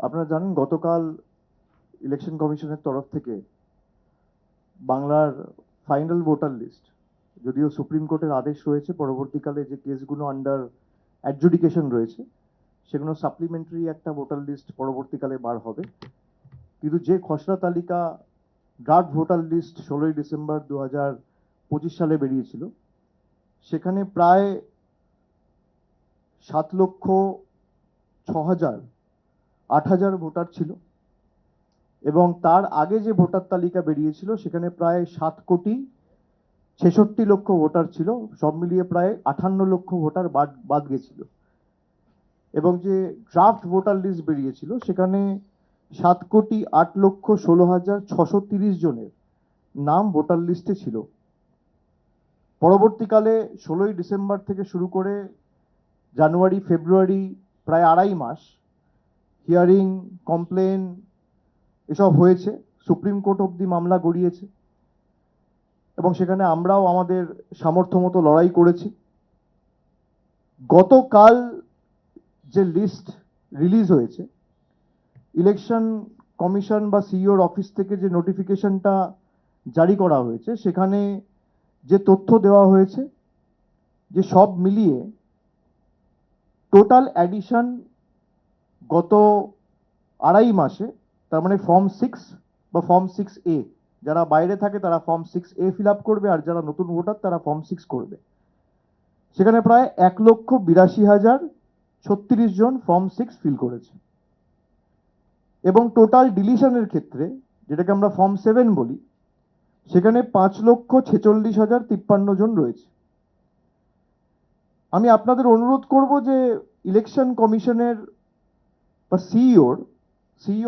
আপনারা জানেন গতকাল ইলেকশন কমিশনের তরফ থেকে বাংলার ফাইনাল ভোটার লিস্ট, যদিও সুপ্রিম কোর্টের আদেশ রয়েছে পরবর্তীকালে যে কেসগুলো আন্ডার অ্যাডজুডিকেশন রয়েছে সেগুলো সাপ্লিমেন্টারি একটা ভোটার লিস্ট পরবর্তীকালে বার হবে, কিন্তু যে খসড়া তালিকা ড্রাফট ভোটার লিস্ট 16ই ডিসেম্বর 2025 সালে বেরিয়েছিল সেখানে প্রায় 7,06,000 8,000 ভোটার ছিল, এবং তার আগে যে ভোটার তালিকা বেরিয়েছিল সেখানে প্রায় 7,66,00,000 ভোটার ছিল। সব মিলিয়ে প্রায় 58 লক্ষ ভোটার বাদ গেছিল। এবং যে ড্রাফট ভোটার লিস্ট বেরিয়েছিল সেখানে 7,08,16,630 জনের নাম ভোটার লিস্টে ছিল। পরবর্তীকালে 16ই ডিসেম্বর থেকে শুরু করে জানুয়ারি ফেব্রুয়ারি প্রায় 2.5 মাস হিয়ারিং, কমপ্লেন এসব হয়েছে, সুপ্রিম কোর্ট অবধি মামলা গড়িয়েছে, এবং সেখানে আমরাও আমাদের সামর্থ্য মতো লড়াই করেছি। গতকাল যে লিস্ট রিলিজ হয়েছে, ইলেকশন কমিশন বা সিইওর অফিস থেকে যে নোটিফিকেশনটা জারি করা হয়েছে সেখানে যে তথ্য দেওয়া হয়েছে যে সব মিলিয়ে টোটাল অ্যাডিশন গত 2.5 মাসে, তার মানে ফর্ম 6 বা ফর্ম 6A, যারা বাইরে থাকে তারা ফর্ম 6A ফিল আপ করবে, আর যারা নতুন ভোটার তারা ফর্ম 6 করবে। সেখানে প্রায় 1,82,036 জন ফর্ম 6 ফিল করেছে, এবং টোটাল ডিলিশনের ক্ষেত্রে, যেটাকে আমরা ফর্ম 7 বলি, সেখানে 5,46,053 জন রয়েছে। আমি আপনাদের অনুরোধ করব যে ইলেকশন কমিশনের বা সিইও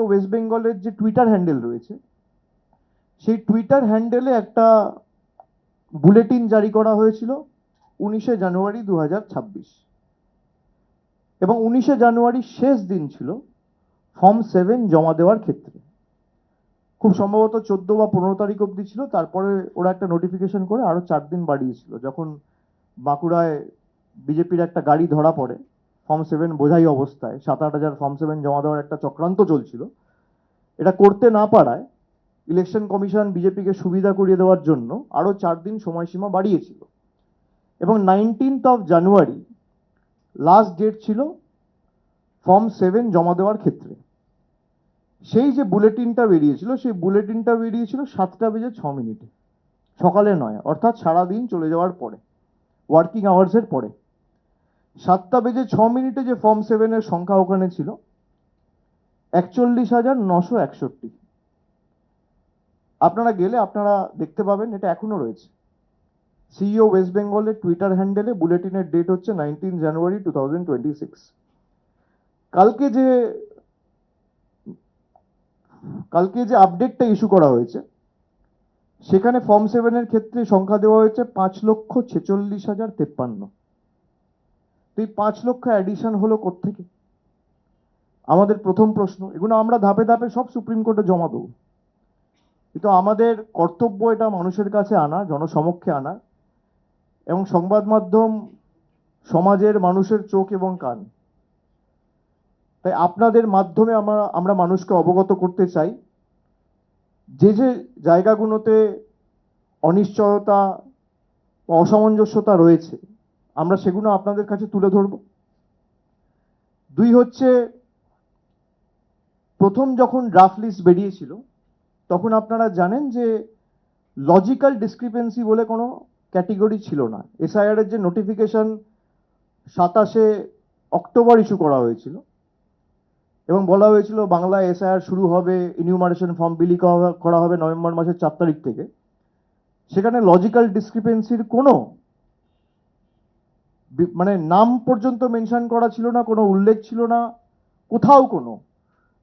ওয়েস্ট বেঙ্গলের যে টুইটার হ্যান্ডেল রয়েছে, সেই টুইটার হ্যান্ডেলে একটা বুলেটিন জারি করা হয়েছিল 19শে জানুয়ারি 2026, এবং 19শে জানুয়ারি শেষ দিন ছিল ফর্ম 7 জমা দেওয়ার ক্ষেত্রে। খুব সম্ভবত 14 বা 15 তারিখ অবধি ছিল, তারপরে ওরা একটা নোটিফিকেশন করে আরো 4 দিন বাড়িয়েছিল, যখন বাঁকুড়ায় বিজেপির একটা গাড়ি ধরা পড়ে ফর্ম 7 বোঝাই অবস্থায়। 7-8 হাজার ফর্ম 7 জমা দেওয়ার একটা চক্রান্ত চলছিল। এটা করতে না পারায় ইলেকশন কমিশন বিজেপিকে সুবিধা করিয়ে দেওয়ার জন্য আরো 4 দিন সময়সীমা বাড়িয়েছিল, এবং 19th জানুয়ারি লাস্ট ডেট ছিল ফর্ম 7 জমা দেওয়ার ক্ষেত্রে। সেই যে বুলেটিনটা বেরিয়েছিল, সেই বুলেটিনটা বেরিয়েছিল 7টা বেজে 6 মিনিটে, সকালে নয়, অর্থাৎ সারাদিন চলে যাওয়ার পরে, ওয়ার্কিং আওয়ার্সের পরে। 7টা বেজে 6 মিনিটে যে ফর্ম 7 এর সংখ্যা ওখানে ছিল 41,961। আপনারা গেলে আপনারা দেখতে পাবেন, এটা এখনো রয়েছে সিইও ওয়েস্ট বেঙ্গলের টুইটার হ্যান্ডেলে। বুলেটিনের ডেট হচ্ছে 19 জানুয়ারি 2026। কালকে যে আপডেটটা ইস্যু করা হয়েছে সেখানে ফর্ম 7 এর ক্ষেত্রে সংখ্যা দেওয়া হয়েছে 5,46,053। তো এই 5 লক্ষ অ্যাডিশন হলো কোত্থেকে? আমাদের প্রথম প্রশ্ন। এগুলো আমরা ধাপে ধাপে সব সুপ্রিম কোর্টে জমা দেবো, কিন্তু আমাদের কর্তব্য এটা মানুষের কাছে আনা, জনসমক্ষে আনা, এবং সংবাদ মাধ্যম সমাজের মানুষের চোখ এবং কান। তাই আপনাদের মাধ্যমে আমরা মানুষকে অবগত করতে চাই যে যে জায়গাগুলোতে অনিশ্চয়তা বা অসামঞ্জস্যতা রয়েছে, আমরা সেগুলো আপনাদের কাছে তুলে ধরব। 2 হচ্ছে, প্রথম যখন ড্রাফট লিস্ট বেরিয়েছিল তখন আপনারা জানেন যে লজিক্যাল ডিসক্রিপেন্সি বলে কোনো ক্যাটেগরি ছিল না। এসআইআর এর যে নোটিফিকেশন 27শে অক্টোবর ইস্যু করা হয়েছিল, এবং বলা হয়েছিল বাংলায় এসআইআর শুরু হবে, ইনিউমারেশন ফর্ম বিলি করা হবে নভেম্বর মাসের 4 তারিখ থেকে। সেখানে লজিক্যাল ডিসক্রিপেন্সির কোনো মানে নাম পর্যন্ত মেনশন করা ছিল না, কোনো উল্লেখ ছিল না, কোথাও কোনো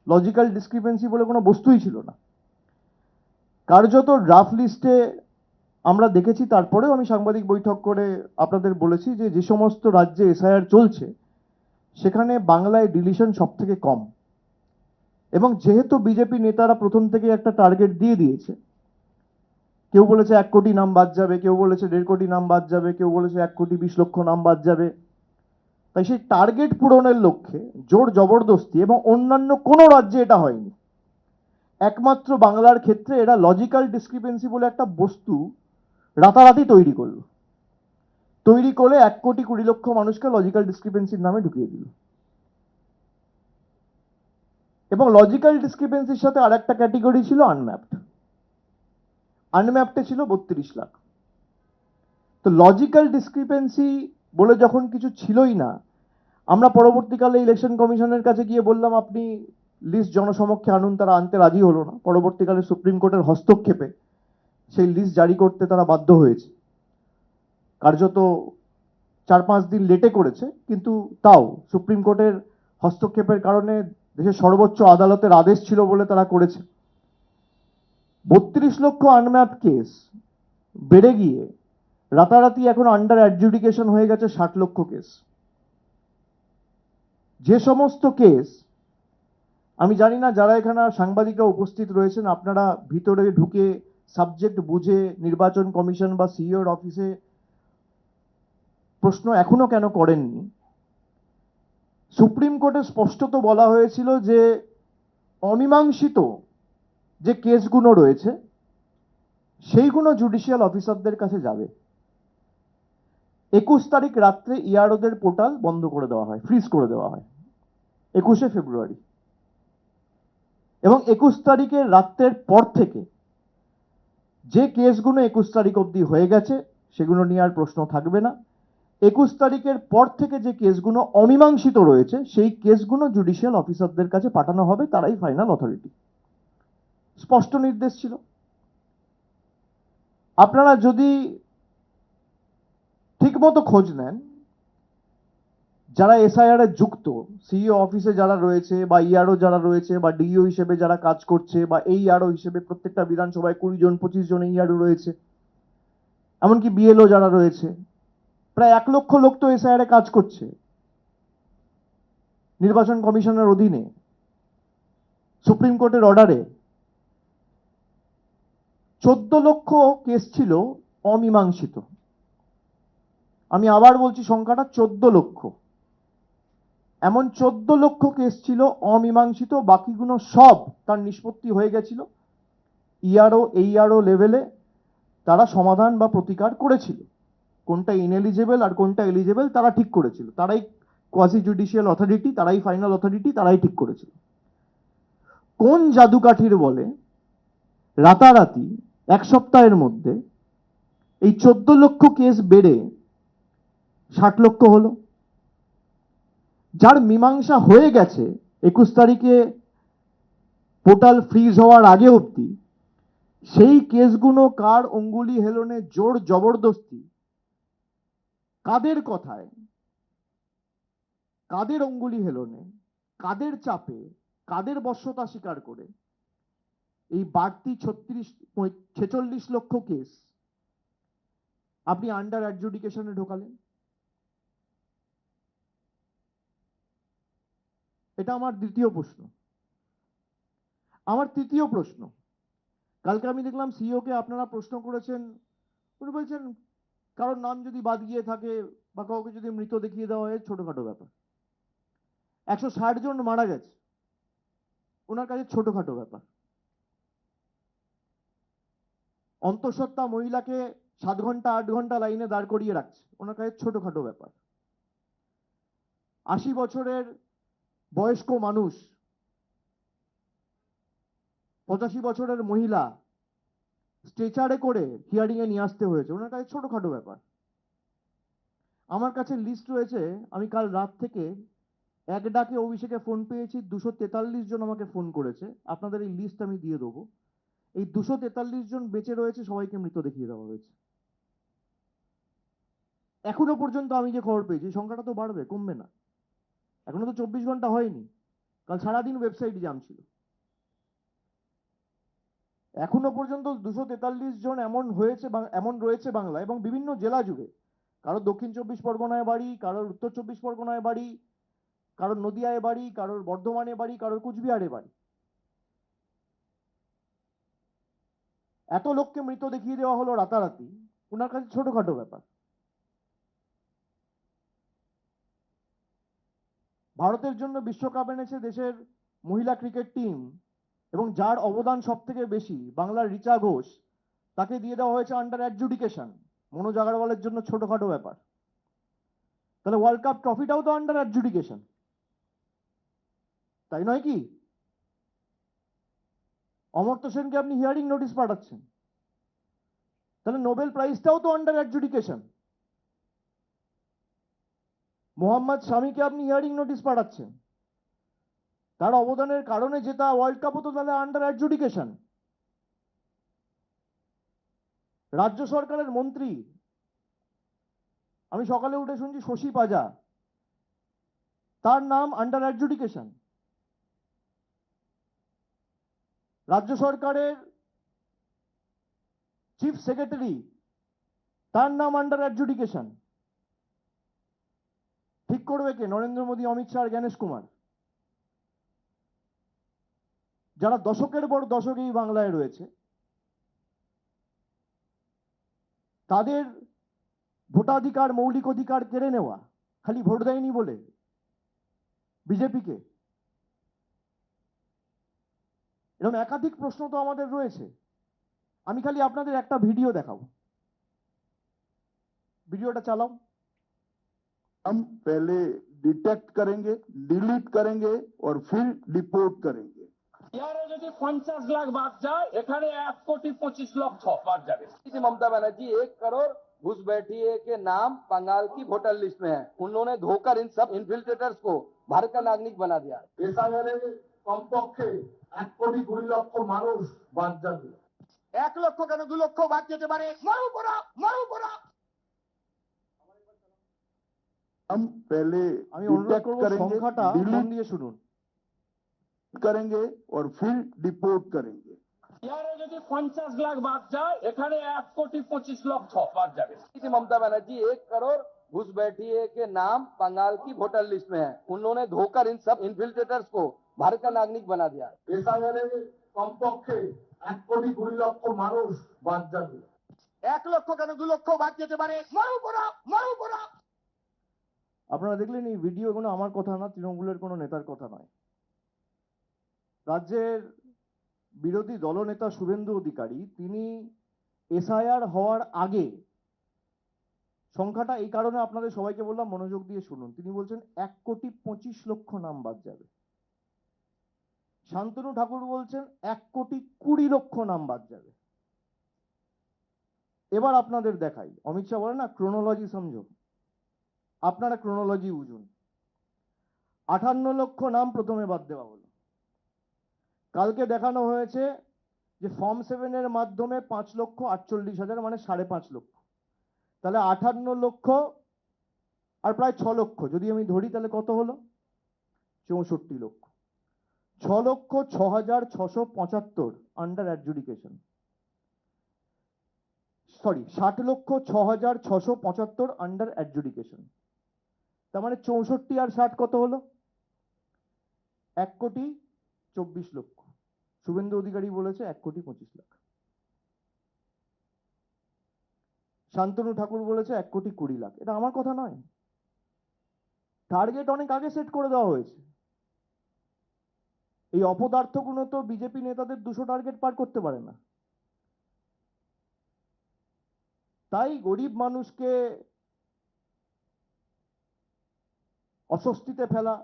লজিক্যাল ডিসক্রিপেন্সি বলে কোনো বস্তুই ছিল না। কার্যত ড্রাফট লিস্টে আমরা দেখেছি, তারপরেও আমি সাংবাদিক বৈঠক করে আপনাদের বলেছি যে যে সমস্ত রাজ্যে এসআইআর চলছে সেখানে বাংলায় ডিলিশন সব থেকে কম। এবং যেহেতু বিজেপি নেতারা প্রথম থেকে একটা টার্গেট দিয়ে দিয়েছে, কেউ বলেছে 1 কোটি নাম বাদ যাবে, কেউ বলেছে 1.5 কোটি নাম বাদ যাবে, কেউ বলেছে 1,20,00,000 নাম বাদ যাবে, তাই সেই টার্গেট পূরণের লক্ষ্যে জোর জবরদস্তি, এবং অন্যান্য কোনো রাজ্যে এটা হয়নি, একমাত্র বাংলার ক্ষেত্রে এরা লজিক্যাল ডিসক্রিপেন্সি বলে একটা বস্তু রাতারাতি তৈরি করলো, তৈরি করে 1,20,00,000 মানুষকে লজিক্যাল ডিসক্রিপেন্সির নামে ঢুকিয়ে দিল। এবং লজিক্যাল ডিসক্রিপেন্সির সাথে আর একটা ক্যাটেগরি ছিল আনম্যাপড। আনম্যাপডে ছিল 32 লাখ। তো লজিক্যাল ডিসক্রিপেন্সি বলে যখন কিছু ছিলই না, আমরা পরবর্তীকালে ইলেকশন কমিশনের কাছে গিয়ে বললাম আপনি লিস্ট জনসমক্ষে আনুন, তারা আনতে রাজি হলো না। পরবর্তীকালে সুপ্রিম কোর্টের হস্তক্ষেপে সেই লিস্ট জারি করতে তারা বাধ্য হয়েছে, কার্যত 4-5 দিন লেটে করেছে, কিন্তু তাও সুপ্রিম কোর্টের হস্তক্ষেপের কারণে দেশের সর্বোচ্চ আদালতের আদেশ ছিল বলে তারা করেছে। 32 লক্ষ আনম্যাপড কেস বেড়ে গিয়ে রাতারাতি এখন আন্ডার অ্যাডজুডিকেশন হয়ে গেছে 60 লক্ষ কেস। যে সমস্ত কেস, আমি জানি না যারা এখানে সাংবাদিকরা উপস্থিত রয়েছেন আপনারা ভিতরে ঢুকে সাবজেক্ট বুঝে নির্বাচন কমিশন বা সিইওর অফিসে প্রশ্ন এখনো কেন করেননি। সুপ্রিম কোর্টে স্পষ্টত বলা হয়েছিল যে অমীমাংসিত যে কেসগুলো রয়েছে সেইগুলো জুডিশিয়াল অফিসারদের কাছে যাবে। 21 তারিখ রাত্রে ইআরওদের পোর্টাল বন্ধ করে দেওয়া হয়, ফ্রিজ করে দেওয়া হয় 21শে ফেব্রুয়ারি, এবং 21 তারিখের রাত্রের পর থেকে যে কেসগুলো 21 তারিখ অবধি হয়ে গেছে সেগুলো নিয়ে আর প্রশ্ন থাকবে না। 21 তারিখের পর থেকে যে কেসগুলো অমীমাংসিত রয়েছে সেই কেসগুলো জুডিশিয়াল অফিসারদের কাছে পাঠানো হবে, তারাই ফাইনাল অথরিটি। স্পষ্ট নির্দেশ ছিল। আপনারা যদি ঠিকমতো খোঁজ নেন, যারা এসআইআর এ যুক্ত, সিইও অফিসে যারা রয়েছে বা ইআরও যারা রয়েছে বা ডিইও হিসেবে যারা কাজ করছে বা এই আরও হিসেবে প্রত্যেকটা বিধানসভায় 20 জন 25 জন এই আরও রয়েছে, এমনকি বিএলও যারা রয়েছে, প্রায় 1 লক্ষ লোক তো এসআইআর এ কাজ করছে নির্বাচন কমিশনের অধীনে সুপ্রিম কোর্টের অর্ডারে। 14 লক্ষ কেস ছিল অমীমাংসিত। আমি আবার বলছি সংখ্যাটা 14 লক্ষ। এমন 14 লক্ষ কেস ছিল অমীমাংসিত, বাকিগুলো সব তার নিষ্পত্তি হয়ে গেছিল। ইআরও এইআরও লেভেলে তারা সমাধান বা প্রতিকার করেছিল, কোনটা ইনএলিজেবল আর কোনটা এলিজেবল তারা ঠিক করেছিল। তারাই কোয়াসি জুডিশিয়াল অথরিটি, তারাই ফাইনাল অথরিটি, তারাই ঠিক করেছিল। কোন জাদুকাঠির বলে রাতারাতি 1 সপ্তাহের মধ্যে এই 14 লক্ষ কেস বেড়ে 60 লক্ষ হলো? যার মীমাংসা হয়ে গেছে 21 তারিখে পোর্টাল ফ্রিজ হওয়ার আগে অবধি, সেই কেসগুলো কার অঙ্গুলি হেলনে, জোর জবরদস্তি, কাদের কথায়, কাদের অঙ্গুলি হেলনে, কাদের চাপে, কাদের বশ্যতা স্বীকার করে এই বাড়তি 46 লক্ষ কেস আপনি আন্ডার অ্যাডজুডিকেশনে ঢোকালেন? এটা আমার দ্বিতীয় প্রশ্ন। আমার তৃতীয় প্রশ্ন, কালকে আমি দেখলাম সিইও কে আপনারা প্রশ্ন করেছেন, উনি বলছেন কারোর নাম যদি বাদ গিয়ে থাকে বা কাউকে যদি মৃত দেখিয়ে দেওয়া হয় ছোটখাটো ব্যাপার। 160 জন মারা গেছে, ওনার কাছে ছোটখাটো ব্যাপার। অন্তঃসত্ত্বা মহিলাকে 7 ঘন্টা 8 ঘন্টা লাইনে দাঁড় করিয়ে রাখছে, ওনার কাছে ছোটখাটো ব্যাপার। 80 বছরের বয়স্ক মানুষ, 85 বছরের মহিলা স্ট্রেচারে করে হিয়ারিং এ নিয়ে আসতে হয়েছে, ওনার কাছে ছোটখাটো ব্যাপার। আমার কাছে লিস্ট রয়েছে, আমি কাল রাত থেকে এক ডাকে অভিষেকে ফোন পেয়েছি, 243 জন আমাকে ফোন করেছে। আপনাদের এই লিস্ট আমি দিয়ে দেবো। এই 243 জন বেঁচে রয়েছে, সবাইকে মৃত দেখিয়ে দেওয়া হয়েছে। এখনো পর্যন্ত আমি যে খবর পেয়েছি সংখ্যাটা তো বাড়বে, কমবে না। এখনো তো 24 ঘন্টা হয়নি, কাল সারাদিন ওয়েবসাইট জ্যাম ছিল। এখনো পর্যন্ত 243 জন এমন হয়েছে, এমন রয়েছে বাংলা এবং বিভিন্ন জেলা জুড়ে। কারোর দক্ষিণ 24 পরগনায় বাড়ি, কারোর উত্তর 24 পরগনায় বাড়ি, কারোর নদিয়ায় বাড়ি, কারোর বর্ধমানে বাড়ি, কারোর কুচবিহারে বাড়ি। এত লোককে মৃত দেখিয়ে দেওয়া হলো রাতারাতি, ওনার কাছে ছোটখাটো ব্যাপার। ভারতের জন্য বিশ্বকাপ এনেছে দেশের মহিলা ক্রিকেট টিম, এবং যার অবদান সব থেকে বেশি বাংলার রিচা ঘোষ, তাকে দিয়ে দেওয়া হয়েছে আন্ডার অ্যাডজুডিকেশন। মনোজ আগারওয়ালের জন্য ছোটখাটো ব্যাপার। তাহলে ওয়ার্ল্ড কাপ ট্রফিটাও তো আন্ডার অ্যাডজুডিকেশন, তাই নয় কি? অমর্ত্য সেনকে আপনি হিয়ারিং নোটিশ পাঠাচ্ছেন, তাহলে নোবেল প্রাইজটাও তো আন্ডার অ্যাডজুডিকেশন। মোহাম্মদ শামিকে আপনি হিয়ারিং নোটিশ পাঠাচ্ছেন, তার অবদানের কারণে জেতা ওয়ার্ল্ড কাপও তো তাহলে আন্ডার অ্যাডজুডিকেশন। রাজ্য সরকারের মন্ত্রী, আমি সকালে উঠে শুনছি শশী পাজা, তার নাম আন্ডার অ্যাডজুডিকেশন। রাজ্য সরকারের চিফ সেক্রেটারি, তার নাম আন্ডার অ্যাডজুডিকেশন। ঠিক করবে কে? নরেন্দ্র মোদী, অমিত শাহ, জ্ঞানেশ কুমার, যারা দশকের পর দশক এই বাংলায় রয়েছে। তাদের ভোটাধিকার, মৌলিক অধিকার কেড়ে নেওয়া, খালি ভোট দেয়নি বলে বিজেপিকে। এরকম একাধিক প্রশ্ন তো আমাদের রয়েছে। আমি খালি আপনাদের একটা ভিডিও দেখাবো, ভিডিওটা চালাও। हम पहले डिटेक्ट करेंगे, डिलीट करेंगे और फिर डिपोर्ट करेंगे। ইয়ারে যদি 50 লাখ বাদ যায়, এখানে 1,25,00,000 বাদ যাবে। ममता बनर्जी 1 करोड़ घुसपैठिए के नाम बंगाल की वोटर लिस्ट में है। उन्होंने धोकर इन सब इन्फिल्ट्रेटर्स को भारत का नागरिक बना दिया। এসআইআরে কমপক্ষে 1,20,00,000 মানুষ বাদ যাবে। 1 লক্ষ কেন 2 লক্ষ বাদ যেতে পারে। মারু পড়া, মারু পড়া। हम पहले আমি অনুরোধ डिटेक्ट করবো करेंगे, সংখ্যাটা মন डिलीट দিয়ে শুনুন। करेंगे और फिर डिपोर्ट करेंगे। ইয়ারে যদি 50 লাখ বাদ যায়, এখানে 1,25,00,000 বাদ যাবে। ममता बनर्जी 1 करोड़ घुसपैठिए के नाम बंगाल की वोटर लिस्ट में है। उन्होंने धोकर इन सब इन्फिल्ट्रेटर्स को भारत का नागरिक बना दिया। এসআইআরে কমপক্ষে 1,20,00,000 মানুষ বাদ যাবে। 1 লক্ষ কেন 2 লক্ষ বাদ যেতে পারে। মারু পড়া, মারু পড়া। আপনারা দেখলেন এই ভিডিও, কোনো আমার কথা না, তৃণমূলের কোনো নেতার কথা নয়। রাজ্যের বিরোধী দলনেতা শুভেন্দু অধিকারী, তিনি এসআইআর হওয়ার আগে, সংখ্যাটা এই কারণে আপনাদের সবাইকে বললাম মনোযোগ দিয়ে শুনুন, তিনি বলছেন 1,25,00,000 নাম বাদ যাবে। শান্তনু ঠাকুর বলছেন 1,20,00,000 নাম বাদ যাবে। এবার আপনাদের দেখাই, অমিত শাহ বলে না ক্রোনোলজি সমঝো, আপনারা ক্রোনোলজি বুঝুন। 58 লক্ষ নাম প্রথমে বাদ দেওয়া হলো। কালকে দেখানো হয়েছে যে ফর্ম 7 এর মাধ্যমে 5,48,000, মানে 5.5 লক্ষ। তাহলে 58 লক্ষ আর প্রায় 6 লক্ষ যদি আমি ধরি, তাহলে কত হলো? 64 লক্ষ। 6,06,675 under adjudication. Sorry, 60,06,675 under adjudication. তার মানে 64 আর 60 কত হলো? 1,24,00,000। শুভেন্দু অধিকারী বলেছে 1,25,00,000। শান্তনু ঠাকুর বলেছে 1,20,00,000। এটা আমার কথা নয়, টার্গেট অনেক আগে সেট করে দেওয়া হয়েছে। এই অপদার্থগুলো তো বিজেপি নেতাদের 200 টার্গেট পার করতে পারে না। তাই গরিব মানুষকে অস্বস্তিতে ফেলা,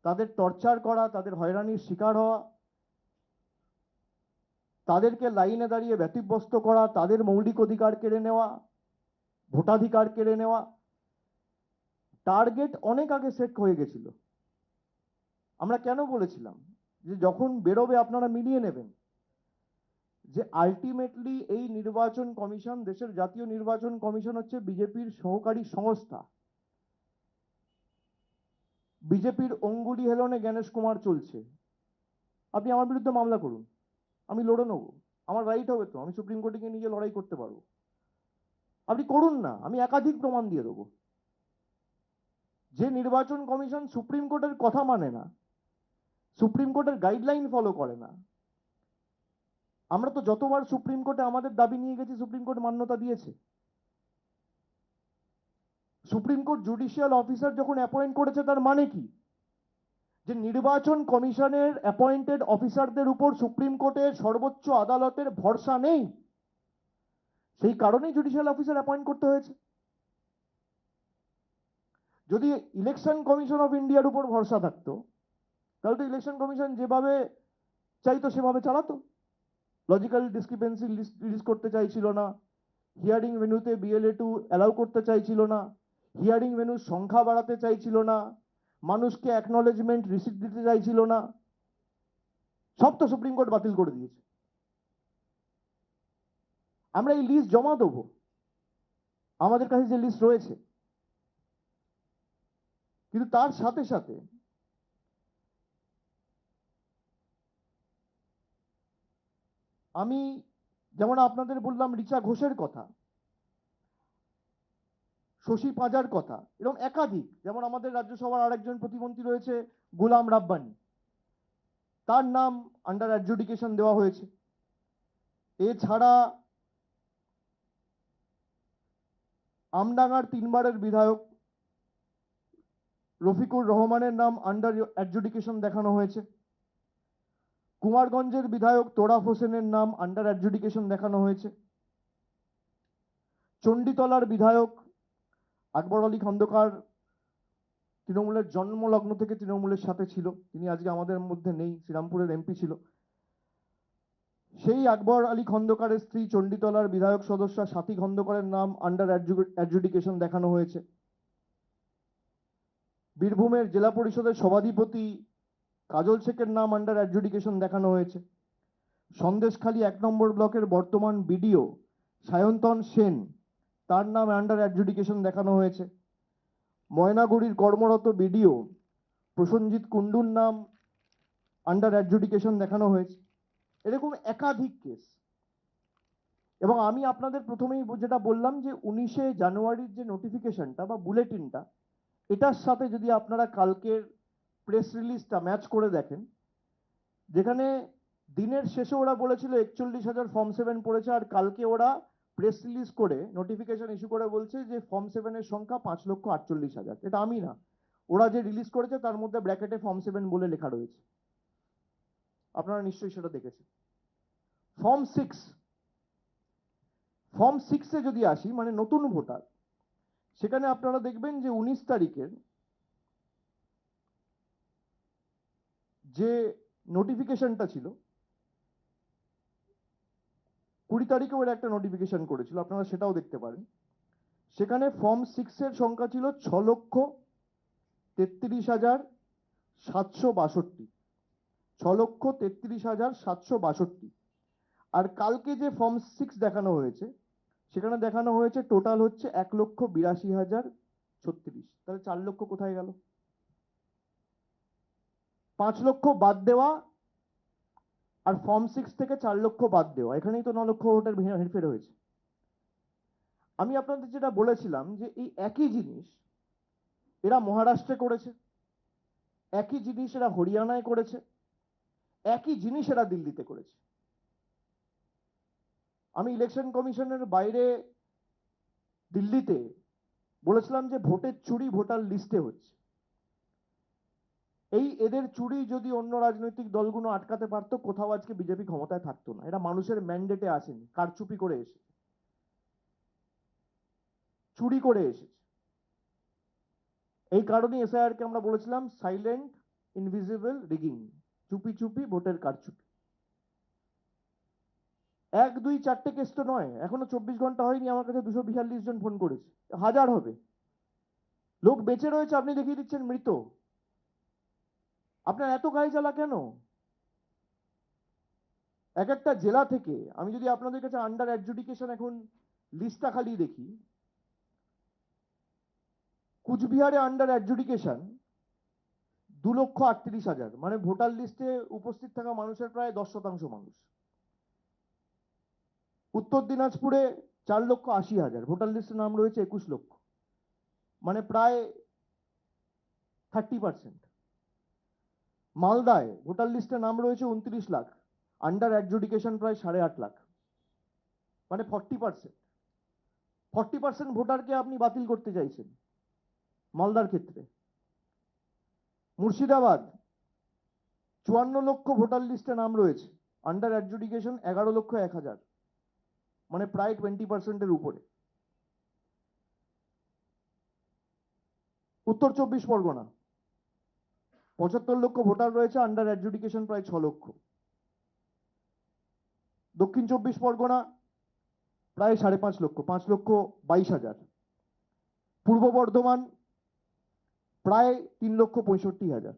তাদের টর্চার করা, তাদের হয়রানির শিকার হওয়া, তাদেরকে লাইনে দাঁড়িয়ে ব্যতিব্যস্ত করা, তাদের মৌলিক অধিকার কেড়ে নেওয়া, ভোটাধিকার কেড়ে নেওয়া, টার্গেট অনেক আগে সেট হয়ে গেছিল। আমরা কেন বলেছিলাম যে যখন বেরোবে আপনারা মিলিয়ে নেবেন যে আলটিমেটলি এই নির্বাচন কমিশন, দেশের জাতীয় নির্বাচন কমিশন হচ্ছে বিজেপির সহকারী সংস্থা। বিজেপির অঙ্গুলি হেলনে জ্ঞানেশ কুমার চলছে। আপনি আমার বিরুদ্ধে মামলা করুন, আমি লড়ে নেব, আমার রাইট হবে তো, আমি সুপ্রিম কোর্টে গিয়ে নিজে লড়াই করতে পারবো। আপনি করুন না, আমি একাধিক প্রমাণ দিয়ে দেবো। যে নির্বাচন কমিশন সুপ্রিম কোর্টের কথা মানে না, সুপ্রিম কোর্টের গাইডলাইন ফলো করে না, আমরা তো যতবার সুপ্রিম কোর্টে আমাদের দাবি নিয়ে গেছি, সুপ্রিম কোর্ট মান্যতা দিয়েছে। সুপ্রিম কোর্ট জুডিশিয়াল অফিসার যখন অ্যাপয়েন্ট করেছে, তার মানে কি? যে নির্বাচন কমিশনের অ্যাপয়েন্টেড অফিসারদের উপর সুপ্রিম কোর্টের সর্বোচ্চ আদালতের ভরসা নেই, সেই কারণেই জুডিশিয়াল অফিসার অ্যাপয়েন্ট করতে হয়েছে। যদি ইলেকশন কমিশন অফ ইন্ডিয়ার উপর ভরসা থাকতো, তাহলে তো ইলেকশন কমিশন যেভাবে চাইতো সেভাবে চালাতো। লজিক্যাল ডিসক্রিপেন্সি লিস্ট রিলিজ করতে চাইছিল না, হিয়ারিং ভেন্যুতে BLA2 অ্যালাউ করতে চাইছিল না, হিয়ারিং ভেন্যুর সংখ্যা বাড়াতে চাইছিল না, মানুষকে অ্যাকনলেজমেন্ট রিসিপ্ট দিতে চাইছিল না, সব তো সুপ্রিম কোর্ট বাতিল করে দিয়েছে। আমরা এই লিস্ট জমা দেবো, আমাদের কাছে যে লিস্ট রয়েছে, কিন্তু তার সাথে সাথে আমি যেমন আপনাদের বললাম রিচা ঘোষের কথা, শশী পাঁজার কথা, এরকম একাধিক, যেমন আমাদের রাজ্যসভার আরেকজন প্রতিমন্ত্রী রয়েছে গোলাম রাব্বানি, তার নাম আন্ডার অ্যাডজুডিকেশন দেওয়া হয়েছে। এছাড়া আমডাঙ্গার 3বারের বিধায়ক রফিকুর রহমানের নাম আন্ডার অ্যাডজুডিকেশন দেখানো হয়েছে। কুমারগঞ্জের বিধায়ক তোরাফ হোসেনের নাম আন্ডার অ্যাডজুডিকেশন দেখানো হয়েছে। চণ্ডীতলার বিধায়ক আকবর আলী খন্দকার তৃণমূলের জন্মলগ্ন থেকে তৃণমূলের সাথে ছিল, তিনি আজকে আমাদের মধ্যে নেই, শ্রীরামপুরের MP ছিল। সেই আকবর আলী খন্দকারের স্ত্রী চণ্ডীতলার বিধায়ক সদস্য সাথী খন্দকারের নাম আন্ডার অ্যাডজুডিকেশন দেখানো হয়েছে। বীরভূমের জেলা পরিষদের সভাধিপতি কাজল শেখের নাম আন্ডার অ্যাডজুডিকেশন দেখানো হয়েছে। সন্দেশখালী 1 নম্বর ব্লকের বর্তমান BDO সায়ন্তন সেন, তার নাম আন্ডার অ্যাডজুডিকেশন দেখানো হয়েছে। ময়নাগুড়ির কর্মরত BDO প্রসেনজিৎ কুন্ডুর নাম আন্ডার অ্যাডজুডিকেশন দেখানো হয়েছে। এরকম একাধিক কেস। এবং আমি আপনাদের প্রথমেই যেটা বললাম যে 19শে জানুয়ারির যে নোটিফিকেশনটা বা বুলেটিনটা, এটার সাথে যদি আপনারা কালকের প্রেস রিলিজটা ম্যাচ করে দেখেন, যেখানে দিনের শেষে ওরা বলেছিল 41,000 ফর্ম 7 পড়েছে, আর কালকে ওরা প্রেস রিলিজ করে নোটিফিকেশন ইস্যু করে বলছে যে ফর্ম 7 এর সংখ্যা 5,48,000। এটা আমি না, ওরা যে রিলিজ করেছে তার মধ্যে ব্র্যাকেটে ফর্ম 7 বলে লেখা রয়েছে, আপনারা নিশ্চয়ই সেটা দেখেছেন। ফর্ম 6 এ যদি আসি, মানে নতুন ভোটার, সেখানে আপনারা দেখবেন যে 19 তারিখের যে নোটিফিকেশনটা ছিল, 20 তারিখে ওরা একটা নোটিফিকেশন করেছিল, আপনারা সেটাও দেখতে পারেন। সেখানে ফর্ম 6 এর সংখ্যা ছিল 6,33,762, 6,33,762। আর কালকে যে ফর্ম 6 দেখানো হয়েছে, সেখানে দেখানো হয়েছে টোটাল হচ্ছে 1,82,036। তাহলে 4 লক্ষ কোথায় গেল? 5 লক্ষ বাদ দেওয়া আর ফর্ম 6 থেকে 4 লক্ষ বাদ দেওয়া, এখানেই তো 9 লক্ষ ভোটের হেরফের হয়েছে। আমি আপনাদের যেটা বলেছিলাম যে এই একই জিনিস এরা মহারাষ্ট্রে করেছে, একই জিনিস এরা হরিয়ানায় করেছে, একই জিনিস এরা দিল্লিতে করেছে। আমি ইলেকশন কমিশনের বাইরে দিল্লিতে বলেছিলাম যে ভোটের চুরি ভোটার লিস্টে হচ্ছে। এই এদের চুরি যদি অন্য রাজনৈতিক দলগুলো আটকাতে পারতো, কোথাও আজকে বিজেপি ক্ষমতায় থাকতো না। এরা মানুষের ম্যান্ডেটে আসেনি, কারচুপি করে এসেছে, চুরি করে এসেছে। এই কারণে SIR কে আমরা বলেছিলাম সাইলেন্ট ইনভিজিবল রিগিং, চুপি চুপি ভোটের কারচুপি। 1, 2, 4টে কেস তো নয়, এখনো 24 ঘন্টা হয়নি, আমার কাছে 242 জন ফোন করেছে, 1000 হবে। লোক বেঁচে রয়েছে, আপনি দেখিয়ে দিচ্ছেন মৃত। আপনার এত গায়ে জ্বালা কেন? এক একটা জেলা থেকে আমি যদি আপনাদের কাছে আন্ডার অ্যাডজুডিকেশন এখন লিস্টটা খালি দেখি, কুচবিহারে আন্ডার অ্যাডজুডিকেশন 2,38,000, মানে ভোটার লিস্টে উপস্থিত থাকা মানুষের প্রায় 10% মানুষ। উত্তর দিনাজপুরে 4,80,000, ভোটার লিস্টে নাম রয়েছে 21 লক্ষ, মানে প্রায় 30%। মালদায় ভোটার লিস্টে নাম রয়েছে 29 লাখ, আন্ডার অ্যাডজুডিকেশন প্রায় 8.5 লাখ, মানে 40%। 40% ভোটারকে আপনি বাতিল করতে চাইছেন মালদার ক্ষেত্রে। মুর্শিদাবাদ 54 লক্ষ ভোটার লিস্টে নাম রয়েছে, আন্ডার অ্যাডজুডিকেশন 11,01,000, মানে প্রায় 20%-এর উপরে। উত্তর 24 পরগনা 75 লক্ষ ভোটার রয়েছে, আন্ডার অ্যাডজুডিকেশন প্রায় 6 লক্ষ। দক্ষিণ 24 পরগনা প্রায় 5.5 লক্ষ, 5,22,000। পূর্ব বর্ধমান প্রায় 3,65,000।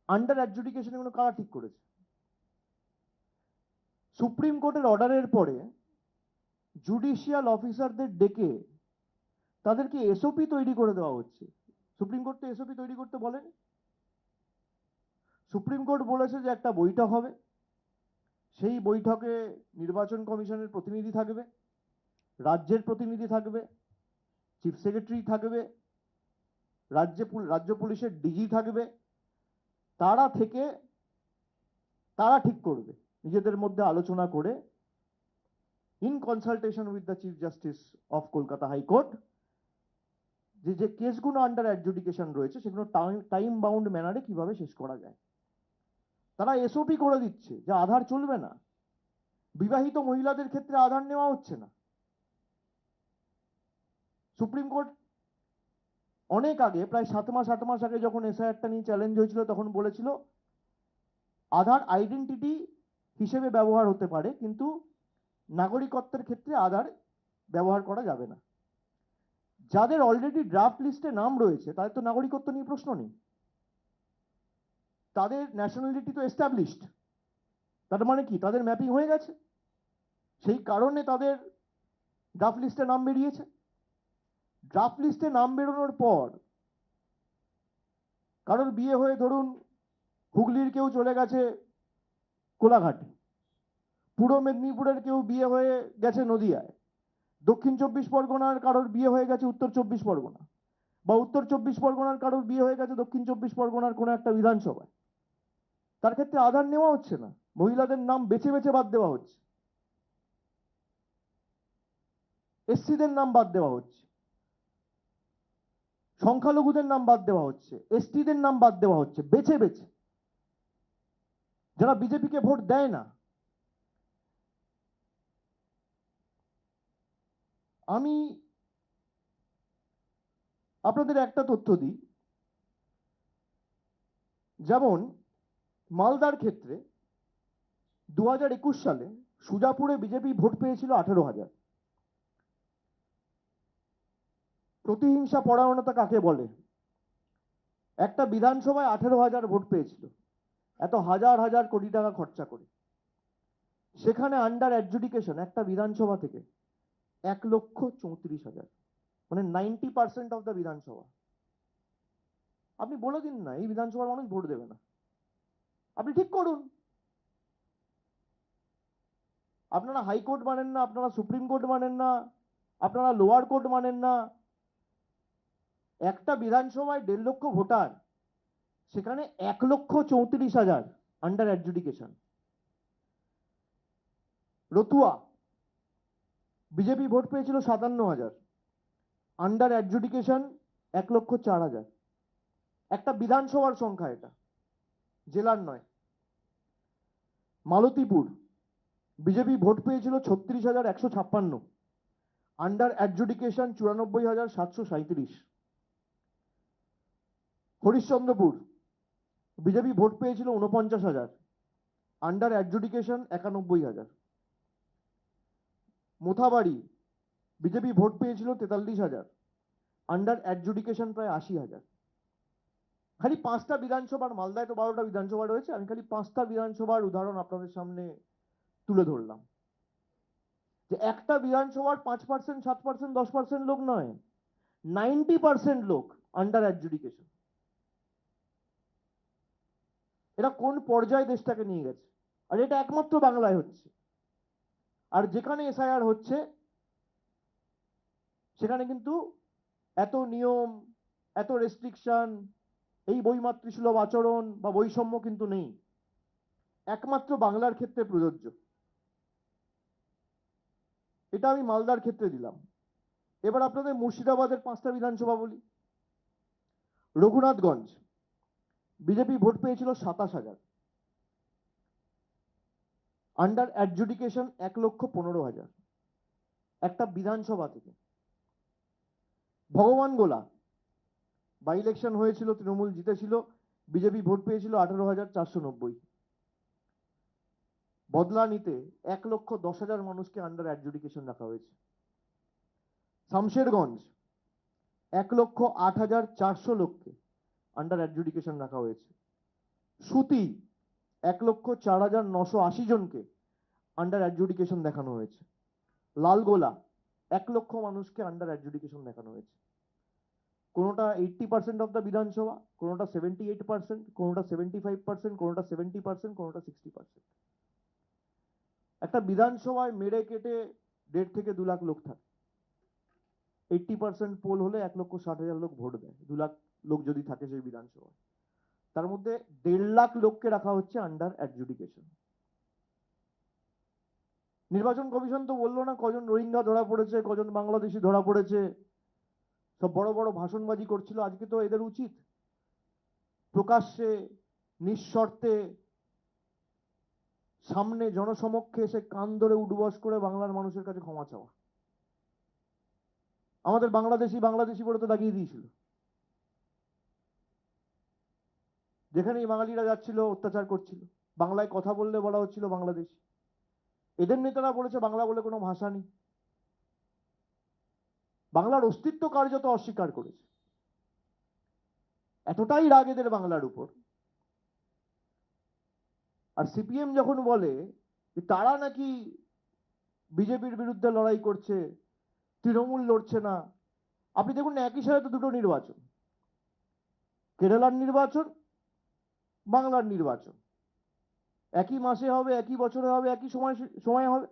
আন্ডার অ্যাডজুডিকেশন এগুলো কারা ঠিক করেছে? সুপ্রিম কোর্টের অর্ডারের পরে জুডিশিয়াল অফিসারদের ডেকে তাদেরকে এসওপি তৈরি করে দেওয়া হচ্ছে। সুপ্রিম কোর্ট তো এসওপি তৈরি করতে বলেনি। সুপ্রিম কোর্ট বলেছে যে একটা বৈঠক হবে, সেই বৈঠকে নির্বাচন কমিশনের প্রতিনিধি থাকবে, রাজ্যের প্রতিনিধি থাকবে, চিফ সেক্রেটারি থাকবে, রাজ্য পুলিশের ডিজি থাকবে। তারা ঠিক করবে নিজেদের মধ্যে আলোচনা করে, in consultation with the chief justice of Kolkata high court, যে কেসগুলো আন্ডার অ্যাডজুডিকেশন রয়েছে সেগুলো টাইম বাউন্ড ম্যানারে কিভাবে শেষ করা যায়। তারা এসওপি করে দিচ্ছে যে আধার চলবে না, বিবাহিত মহিলাদের ক্ষেত্রে আধার নেওয়া হচ্ছে না। সুপ্রিম কোর্ট অনেক আগে, প্রায় 7 মাস আগে যখন এসআইআরটা নিয়ে চ্যালেঞ্জ হয়েছিল, তখন বলেছিল আধার আইডেন্টিটি হিসেবে ব্যবহার হতে পারে, কিন্তু নাগরিকত্বের ক্ষেত্রে আধার ব্যবহার করা যাবে না। যাদের অলরেডি ড্রাফট লিস্টে নাম রয়েছে তাদের তো নাগরিকত্ব নিয়ে প্রশ্ন নেই, তাদের ন্যাশনালিটি তো এস্টাবলিশড। তার মানে কি, তাদের ম্যাপিং হয়ে গেছে, সেই কারণে তাদের ড্রাফট লিস্টে নাম বেরিয়েছে। ড্রাফট লিস্টে নাম বেরোনোর পর কারোর বিয়ে হয়ে ধরুন হুগলির কেউ চলে গেছে কোলাঘাটে, পূর্ব মেদিনীপুরের কেউ বিয়ে হয়ে গেছে নদিয়ায়, দক্ষিণ 24 পরগনার কারোর বিয়ে হয়ে গেছে উত্তর 24 পরগনা, বা উত্তর 24 পরগনার কারোর বিয়ে হয়ে গেছে দক্ষিণ 24 পরগনার কোনো একটা বিধানসভায়। তার ক্ষেত্রে আধার নেওয়া হচ্ছে না, মহিলাদের নাম বেছে বেছে বাদ দেওয়া হচ্ছে, এসসিদের নাম বাদ দেওয়া হচ্ছে, সংখ্যালঘুদের নাম বাদ দেওয়া হচ্ছে, এসটিদের নাম বাদ দেওয়া হচ্ছে, বেছে বেছে, যারা বিজেপিকে ভোট দেয় না। আমি আপনাদের একটা তথ্য দিই, যেমন মালদার ক্ষেত্রে 2021 সালে সুজাপুরে বিজেপি ভোট পেয়েছিল 18,000। প্রতিহিংসা পরায়ণতা কাকে বলে? একটা বিধানসভায় 18,000 ভোট পেয়েছিল, এত হাজার হাজার কোটি টাকা খরচা করে। সেখানে আন্ডার অ্যাডজুডিকেশন একটা বিধানসভা থেকে 1,34,000, মানে 90% অফ দ্য বিধানসভা। আপনি বলে দিন না এই বিধানসভার মানুষ ভোট দেবে না, আপনি ঠিক করুন। আপনারা হাইকোর্ট মানেন না, আপনারা সুপ্রিম কোর্ট মানেন না, আপনারা লোয়ার কোর্ট মানেন না। একটা বিধানসভায় 1.5 লক্ষ ভোটার, সেখানে 1,34,000 under adjudication. Ratua BJP vote পেয়েছিল 57,000, আন্ডার অ্যাডজুডিকেশন 1,04,000। একটা বিধানসভার সংখ্যা, এটা জেলার নয়। মালতীপুর বিজেপি ভোট পেয়েছিল 36,156, under adjudication 94,737। Harishchandrapur BJP vote পেয়েছিল 49,000, under adjudication 91,000। Mothabari BJP vote পেয়েছিল 43,000, আন্ডার অ্যাডজুডিকেশন প্রায় 80,000। খালি 5টা বিধানসভার, মালদায় তো 12টা বিধানসভা রয়েছে, আমি খালি 5টা বিধানসভার উদাহরণ আপনাদের সামনে তুলে ধরলাম, যে একটা বিধানসভার 5%, 7%, 10% লোক নয়, 90% লোক আন্ডার অ্যাডজুডিকেশন। এটা কোন পর্যায়ে দেশটাকে নিয়ে গেছে? আর এটা একমাত্র বাংলায় হচ্ছে। আর যেখানে এসআইআর হচ্ছে সেখানে কিন্তু এত নিয়ম, এত রেস্ট্রিকশন, এই বৈমাতৃসুলভ আচরণ বা বৈষম্য কিন্তু নেই, একমাত্র বাংলার ক্ষেত্রে প্রযোজ্য। এটা আমি মালদার ক্ষেত্রে দিলাম। এবার আপনাদের মুর্শিদাবাদের 5টা বিধানসভা বলি। রঘুনাথগঞ্জ বিজেপি ভোট পেয়েছিল 27,000, আন্ডার অ্যাডজুডিকেশন 1,15,000 একটা বিধানসভা থেকে। ভগবান গোলা বাই ইলেকশন হয়েছিল, তৃণমূল জিতেছিল, বিজেপি ভোট পেয়েছিল 18,490। বদলা নিতে 1,10,000 মানুষকে আন্ডার অ্যাডজুডিকেশন রাখা হয়েছে। শামশেরগঞ্জ 1,08,400 লোককে আন্ডার অ্যাডজুডিকেশন রাখা হয়েছে। সুতি 1,04,980 জনকে আন্ডার অ্যাডজুডিকেশন দেখানো হয়েছে। লালগোলা 1 লক্ষ মানুষকে আন্ডার অ্যাডজুডিকেশন দেখানো হয়েছে। কোনোটা 80% অফ দ্য বিধানসভা, কোনোটা 78%, কোনোটা 75%, কোনোটা 70%, কোনোটা 60%। একটা বিধানসভায় মেরে কেটে 1.5 থেকে 2 লাখ লোক থাকে। 80% পোল হলে 1,60,000 লোক ভোট দেয়। 2 লাখ লোক যদি থাকে সেই বিধানসভায়, তার মধ্যে 1.5 লাখ লোককে রাখা হচ্ছে আন্ডার অ্যাডজুডিকেশন। নির্বাচন কমিশন তো বললো না কজন রোহিঙ্গা ধরা পড়েছে, কজন বাংলাদেশি ধরা পড়েছে, সব বড় বড় ভাষণবাজি করছিল। আজকে তো এদের উচিত প্রকাশ্যে নিঃশর্তে সামনে জনসমক্ষে এসে কান ধরে উঠবস করে বাংলার মানুষের কাছে ক্ষমা চাওয়া। আমাদের বাংলাদেশি বাংলাদেশি বলে তো দাগিয়ে দিয়েছিল। যেখানেই বাঙালিরা যাচ্ছিল অত্যাচার করছিল, বাংলায় কথা বললে বলা হচ্ছিল বাংলাদেশি। এদের নেতারা বলেছে বাংলা বলে কোনো ভাষা নেই, বাংলার অস্তিত্ব কার্যত অস্বীকার করেছে। এতটাই রাগ এদের বাংলার উপর। আর সিপিএম যখন বলে যে তারা নাকি বিজেপির বিরুদ্ধে লড়াই করছে, তৃণমূল লড়ছে না, আপনি দেখুন না একই সাথে তো দুটো নির্বাচন, কেরালার নির্বাচন, বাংলার নির্বাচন, একই মাসে হবে, একই বছরে হবে, একই সময় হবে।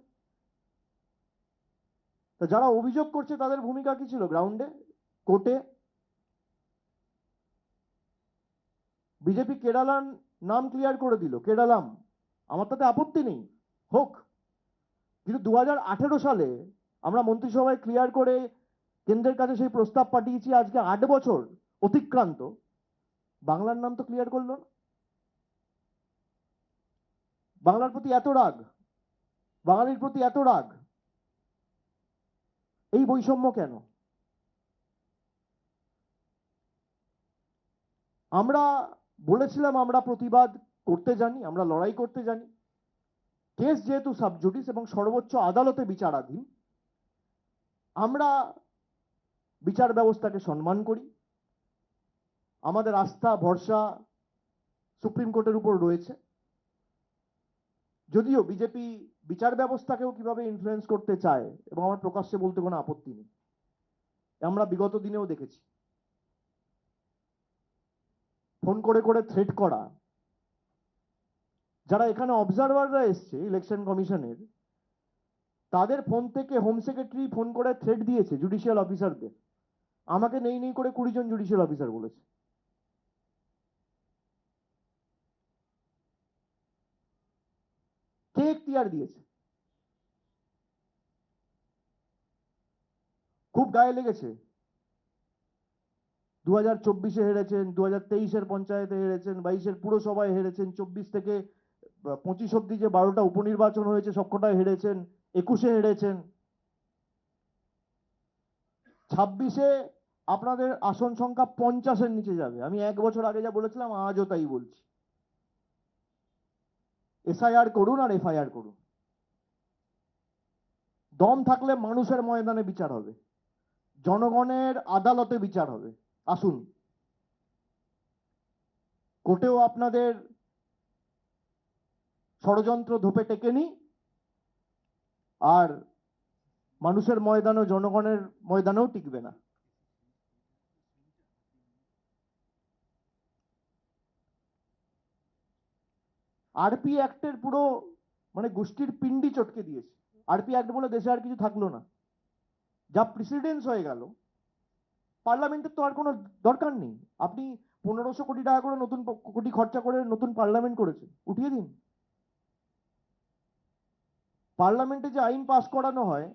তা যারা অভিযোগ করছে তাদের ভূমিকা কি ছিল গ্রাউন্ডে, কোর্টে? বিজেপি কেরালার নাম ক্লিয়ার করে দিল, কেরালাম, আমার তাতে আপত্তি নেই, হোক। কিন্তু 2018 সালে আমরা মন্ত্রিসভায় ক্লিয়ার করে কেন্দ্রের কাছে সেই প্রস্তাব পাঠিয়েছি, আজকে 8 বছর অতিক্রান্ত, বাংলার নাম তো ক্লিয়ার করলো না। বাংলার প্রতি এত রাগ, বাঙালির প্রতি এত রাগ, এই বৈষম্য কেন? আমরা বলেছিলাম আমরা প্রতিবাদ করতে জানি, আমরা লড়াই করতে জানি। কেস যেহেতু সাবজুডিস এবং সর্বোচ্চ আদালতে বিচারাধীন, আমরা বিচার ব্যবস্থাকে সম্মান করি। আমাদের আস্থা ভরসা সুপ্রিম কোর্টের উপর রয়েছে। যদিও বিজেপি বিচার ব্যবস্থাকেও কিভাবে ইনফ্লুয়েন্স করতে চায়, এবং আমার প্রকাশ্যে বলতে কোনো আপত্তি নেই, আমরা বিগত দিনেও দেখেছি। ফোন করে করে থ্রেট করা, যারা এখানে অবজারভাররা এসছে ইলেকশন কমিশনের, তাদের ফোন থেকে হোম সেক্রেটারি ফোন করে থ্রেট দিয়েছে জুডিশিয়াল অফিসারদের। আমাকে নেই নেই করে 20 জন জুডিশিয়াল অফিসার বলেছে। কে এখতিয়ার দিয়েছে? খুব গায়ে লেগেছে। 2024-এ হেরেছেন, 2023-এর পঞ্চায়েতে হেরেছেন, 22-এর পুরসভায় হেরেছেন, 24 থেকে 25 অব্দি যে 12টা উপনির্বাচন হয়েছে সবকটায় হেরেছেন, 21-এ হেরেছেন। 26-এ আপনাদের আসন সংখ্যা 50-এর নিচে যাবে। আমি 1 বছর আগে যা বলেছিলাম আজও তাই বলছি। এসআইআর করুন আর এফআইআর করুন, দম থাকলে মানুষের ময়দানে বিচার হবে, জনগণের আদালতে বিচার হবে। আসুন, কোর্টেও আপনাদের ষড়যন্ত্র ধোপে টেকেনি, আর মানুষের ময়দানেও জনগণের ময়দানেও টিকবে না। আরপি অ্যাক্টের পুরো মানে গোষ্ঠীর পিন্ডি চটকে দিয়েছে। আরপি অ্যাক্ট বলে দেশে আর কিছু থাকলো না, যা প্রেসিডেন্স হয়ে গেল। পার্লামেন্টের তো আর কোনো দরকার নেই। আপনি 1500 কোটি টাকা করে নতুন কোটি খরচা করে নতুন পার্লামেন্ট করেছেন, উঠিয়ে দিন। পার্লামেন্টে যে আইন পাস করানো হয়,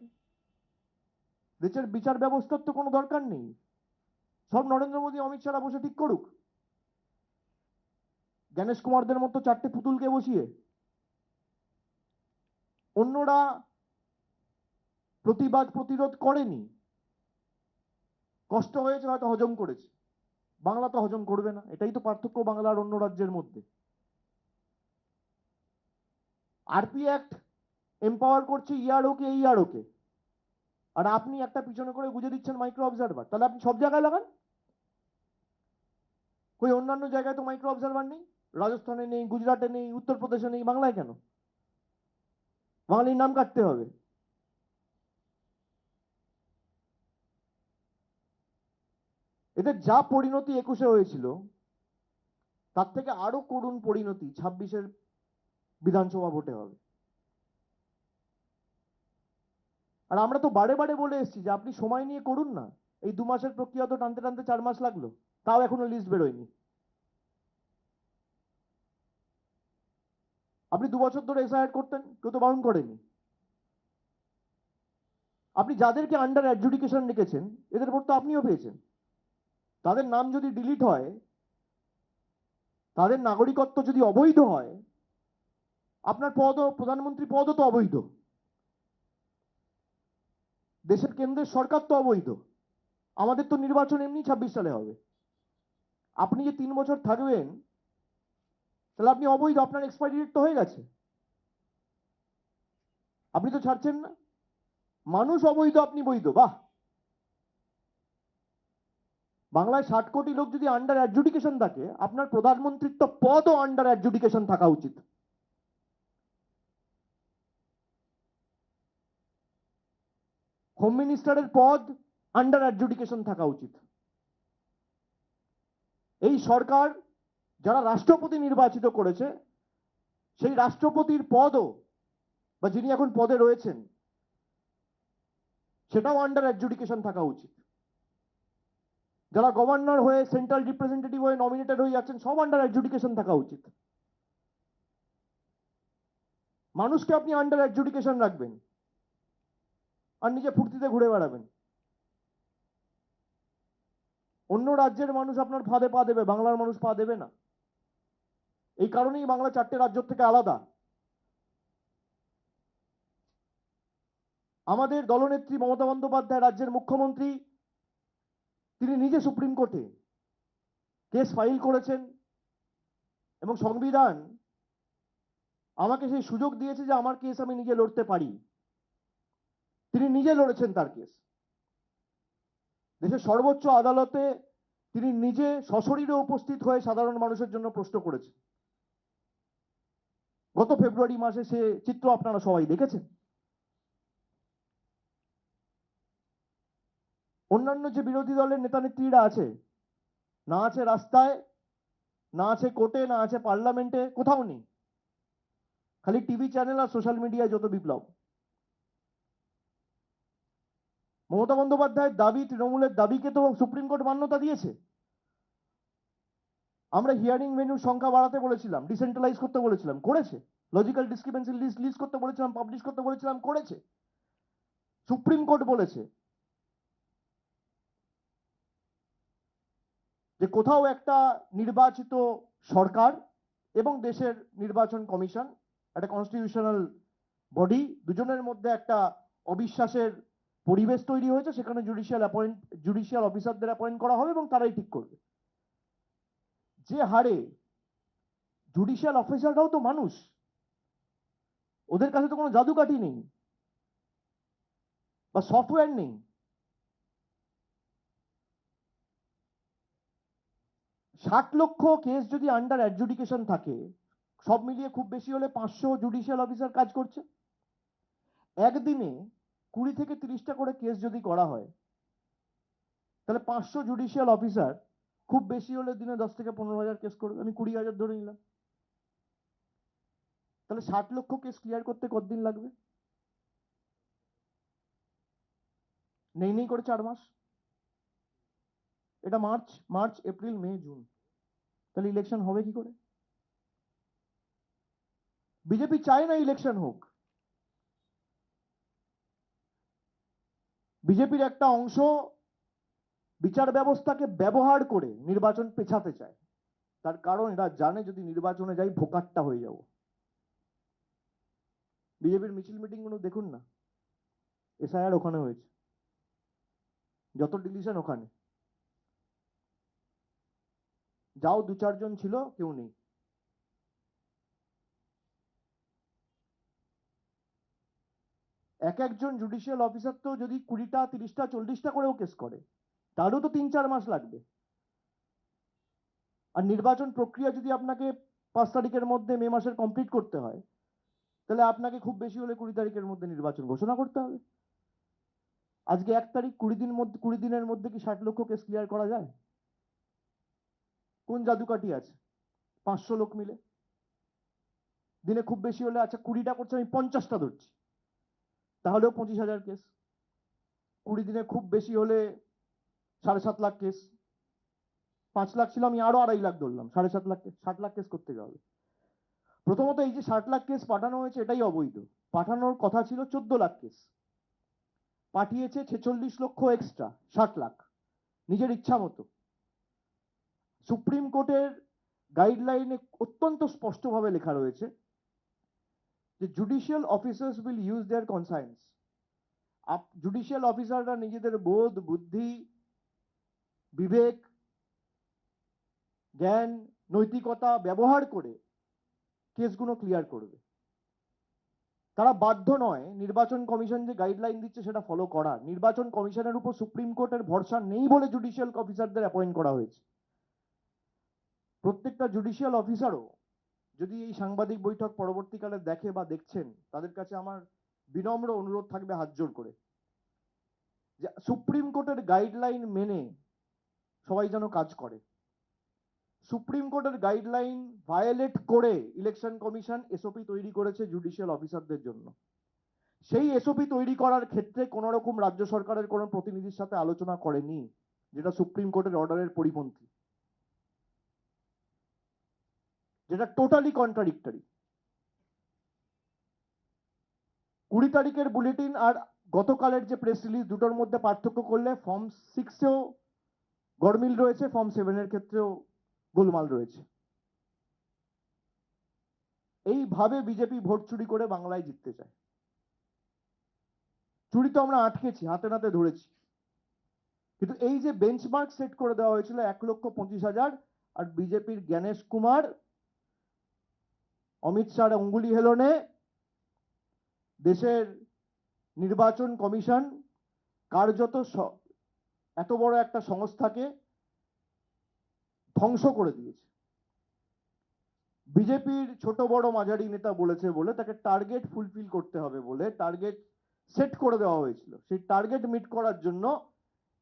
দেশের বিচার ব্যবস্থার তো কোনো দরকার নেই, সব নরেন্দ্র মোদী অমিত শাহরা বসে ঠিক করুক। গণেশ কুমারদের মতো 4টে পুতুলকে বসিয়ে। অন্যরা প্রতিবাদ প্রতিরোধ করেনি, কষ্ট হয়েছে, হয়তো হজম করেছে। বাংলা তো হজম করবে না, এটাই তো পার্থক্য বাংলা আর অন্য রাজ্যের মধ্যে। আরপি অ্যাক্ট এম্পাওয়ার করছে ইআরওকে, এইআরওকে, আর আপনি একটা পিছনে করে গুজে দিচ্ছেন মাইক্রো অবজারভার। তাহলে আপনি সব জায়গায় লাগান। কই অন্যান্য জায়গায় তো মাইক্রো অবজারভার নেই, রাজস্থানে নেই, গুজরাটে নেই, উত্তরপ্রদেশে নেই, বাংলায় কেন? বাঙালির নাম কাটতে হবে? এদের যা পরিণতি 21-এ হয়েছিল, তার থেকে আরো করুণ পরিণতি 26-এর বিধানসভা ভোটে হবে। আর আমরা তো বারে বারে বলে এসেছি যে আপনি সময় নিয়ে করুন না। এই 2 মাসের প্রক্রিয়া তো টানতে টানতে 4 মাস লাগলো, তাও এখনো লিস্ট বেরোয়নি। আপনি 2 বছর ধরে এসআইআর করতেন, কেউ তো বারণ করেনি। আপনি যাদেরকে আন্ডার অ্যাডজুডিকেশন রেখেছেন, এদের ভোট তো আপনিও পেয়েছেন। তাদের নাম যদি ডিলিট হয়, তাদের নাগরিকত্ব যদি অবৈধ হয়, আপনার পদও, প্রধানমন্ত্রী পদও তো অবৈধ, দেশের কেন্দ্রের সরকার তো অবৈধ। আমাদের তো নির্বাচন এমনি 26 সালে হবে। আপনি যে 3 বছর থাকবেন, তাহলে আপনি অবৈধ, আপনার এক্সপায়ারি ডেট তো হয়ে গেছে, আপনি তো ছাড়ছেন না। মানুষ অবৈধ, আপনি বৈধ, বাহ। বাংলায় 60 কোটি লোক যদি আন্ডার অ্যাডজুডিকেশন থাকে, আপনার প্রধানমন্ত্রিত্ব পদও আন্ডার অ্যাডজুডিকেশন থাকা উচিত। হোম মিনিস্টারের পদ আন্ডার অ্যাডজুডিকেশন থাকা উচিত। এই সরকার যারা রাষ্ট্রপতি নির্বাচিত করেছে, সেই রাষ্ট্রপতির পদও, বা যিনি এখন পদে রয়েছেন, সেটাও আন্ডার অ্যাডজুডিকেশন থাকা উচিত। যারা গভর্নর হয়ে, সেন্ট্রাল রিপ্রেজেন্টেটিভ হয়ে নমিনেটেড হয়ে যাচ্ছেন, সব আন্ডার অ্যাডজুডিকেশন থাকা উচিত। মানুষকে আপনি আন্ডার অ্যাডজুডিকেশন রাখবেন আর নিজে ফুর্তিতে ঘুরে বেড়াবেন। অন্য রাজ্যের মানুষ আপনার ফাঁদে পা দেবে, বাংলার মানুষ পা দেবে না। এই কারণেই বাংলা 4টে রাজ্য থেকে আলাদা। আমাদের দলনেত্রী মমতা বন্দ্যোপাধ্যায়, রাজ্যের মুখ্যমন্ত্রী, তিনি নিজে সুপ্রিম কোর্টে কেস ফাইল করেছেন, এবং সংবিধান আমাকে সেই সুযোগ দিয়েছে যে আমার কেস আমি নিজে লড়তে পারি। তিনি নিজে লড়েছেন তার কেস। দেশের সর্বোচ্চ আদালতে তিনি নিজে সশরীরে উপস্থিত হয়ে সাধারণ মানুষের জন্য প্রশ্ন করেছেন। গত ফেব্রুয়ারি মাসে সে চিত্র আপনারা সবাই দেখেছেন। অন্যান্য যে বিরোধী দলের নেতা নেত্রীরা আছে, না আছে রাস্তায়, না আছে কোর্টে, না আছে পার্লামেন্টে, কোথাও নেই। খালি টিভি চ্যানেল আর সোশ্যাল মিডিয়ায় যত বিপ্লব। মমতা বন্দ্যোপাধ্যায়ের দাবি, তৃণমূলের দাবিকে তো সুপ্রিম কোর্ট মান্যতা দিয়েছে। আমরা হিয়ারিং ভেন্যুর সংখ্যা বাড়াতে বলেছিলাম, ডিসেন্ট্রালাইজ করতে বলেছিলাম, করেছে। লজিক্যাল ডিসক্রিপেন্সি লিস্ট করতে বলেছিলাম, পাবলিশ করতে বলেছিলাম, করেছে। সুপ্রিম কোর্ট বলেছে যে কোথাও একটা নির্বাচিত সরকার এবং দেশের নির্বাচন কমিশন, একটা কনস্টিটিউশনাল বডি, দুজনের মধ্যে একটা অবিশ্বাসের পরিবেশ তৈরি হয়েছে, সেখানে জুডিশিয়াল অফিসারদের অ্যাপয়েন্ট করা হবে এবং তারাই ঠিক করবে। যে হারে জুডিশিয়াল অফিসাররাও তো মানুষ, ওদের কাছে তো কোনো জাদুকাঠি নেই বা সফটওয়্যার নেই। ষাট লক্ষ কেস যদি আন্ডার অ্যাডজুডিকেশন থাকে, সব মিলিয়ে খুব বেশি হলে 500 জুডিশিয়াল অফিসার কাজ করছে। একদিনে 20 থেকে 30টা করে কেস যদি করা হয়, তাহলে 500 জুডিশিয়াল অফিসার খুব বেশি হলে দিনে 10 থেকে 15,000 কেস করবে। আমি 20,000 ধরে নিলাম। তাহলে 60 লক্ষ কেস ক্লিয়ার করতে কতদিন লাগবে? নেই করে 4 মাস। এটা মার্চ, এপ্রিল, মে, জুন। তাহলে ইলেকশন হবে কি করে? বিজেপি চায় না ইলেকশন হোক। বিজেপির একটা অংশ বিচার ব্যবস্থাকে ব্যবহার করে নির্বাচন পেছাতে চায়। তার কারণ এরা জানে যদি নির্বাচনে যাই ভোকাট্টা হয়ে যাব। বিজেপির মিছিল মিটিং গুলো দেখুন না, এসআইআর ওখানে হয়েছে, যত ডিলিশন ওখানে, যাও 2-4 জন ছিল, কেউ নেই। এক একজন জুডিশিয়াল অফিসার তো যদি 20টা 30টা 40টা করেও কেস করে, তারও তো 3-4 মাস লাগবে। আর নির্বাচন প্রক্রিয়া যদি আপনাকে 5 তারিখের মধ্যে মে মাসের কমপ্লিট করতে হয়, তাহলে আপনাকে খুব বেশি হলে 20 তারিখের মধ্যে নির্বাচন ঘোষণা করতে হবে। আজকে 1 তারিখ, 20 দিনের মধ্যে কি 60 লক্ষ কেস ক্লিয়ার করা যায়? কোন জাদুকাঠি আছে? 500 লোক মিলে দিনে খুব বেশি হলে, আচ্ছা 20টা করছে, আমি 50টা ধরছি, তাহলেও 25,000 কেস। 20 দিনে খুব বেশি হলে 7.5 লাখ কেস। 5 লাখ ছিল, আমি আরো 2.5 লাখ ধরলাম, 7.5 লাখ কেস, 60 লাখ কেস করতে হবে। প্রথমত এই যে 60 লাখ কেস পাঠানো হয়েছে এটাই অবৈধ। পাঠানোর কথা ছিল 14 লাখ কেস, পাঠিয়েছে 46 লক্ষ এক্সট্রা, 60 লাখ নিজের ইচ্ছা মতো। সুপ্রিম কোর্টের গাইডলাইনে অত্যন্ত স্পষ্টভাবে লেখা রয়েছে যে judicial officers will use their conscience. Judicial অফিসাররা নিজেদের বোধ, বুদ্ধি, বিবেক, জ্ঞান, নৈতিকতা ব্যবহার করে কেসগুলো ক্লিয়ার করবে। তারা বাধ্য নয় নির্বাচন কমিশন যে গাইডলাইন দিচ্ছে সেটা ফলো করার। নির্বাচন কমিশনের উপর সুপ্রিম কোর্টের ভরসা নেই বলে জুডিশিয়াল অফিসারদের অ্যাপয়েন্ট করা হয়েছে। প্রত্যেকটা জুডিশিয়াল অফিসারও যদি এই সাংবাদিক বৈঠক পরবর্তীকালে দেখে বা দেখছেন, তাদের কাছে আমার বিনম্র অনুরোধ থাকবে হাত জোর করে, যে সুপ্রিম কোর্টের গাইডলাইন মেনে সবাই যেন কাজ করে। সুপ্রিম কোর্টের গাইডলাইন ভায়োলেট করে ইলেকশন কমিশন এসওপি তৈরি করেছে জুডিশিয়াল অফিসারদের জন্য। সেই এসওপি তৈরি করার ক্ষেত্রে কোন রকম রাজ্য সরকারের কোন প্রতিনিধির সাথে আলোচনা করেনি, যেটা সুপ্রিম কোর্টের অর্ডারের পরিপন্থী, যেটা টোটালি কন্ট্রাডিক্টরি। 20 তারিখের বুলেটিন আর গতকালের যে প্রেস রিলিজ, দুটোর মধ্যে পার্থক্য করলে ফর্ম 6-এও গরমিল রয়েছে, ফর্ম 7-এর ক্ষেত্রেও গোলমাল রয়েছে। এইভাবে বিজেপি ভোট চুরি করে বাংলায় জিততে চায়। চুরি তো আমরা আটকেছি, হাতে নাতে ধরেছি, কিন্তু এই যে বেঞ্চমার্ক সেট করে দেওয়া হয়েছিল 1,25,000, আর বিজেপির জ্ঞানেশ কুমার অমিত শাহর অঙ্গুলি হেলনে দেশের নির্বাচন কমিশন কার্যত এত বড় একটা সংস্থাকে ধ্বংস করে দিয়েছে। বিজেপির ছোট বড় মাঝারি নেতা বলেছে বলে তাকে টার্গেট ফুলফিল করতে হবে বলে টার্গেট সেট করে দেওয়া হয়েছিল। সেই টার্গেট মিট করার জন্য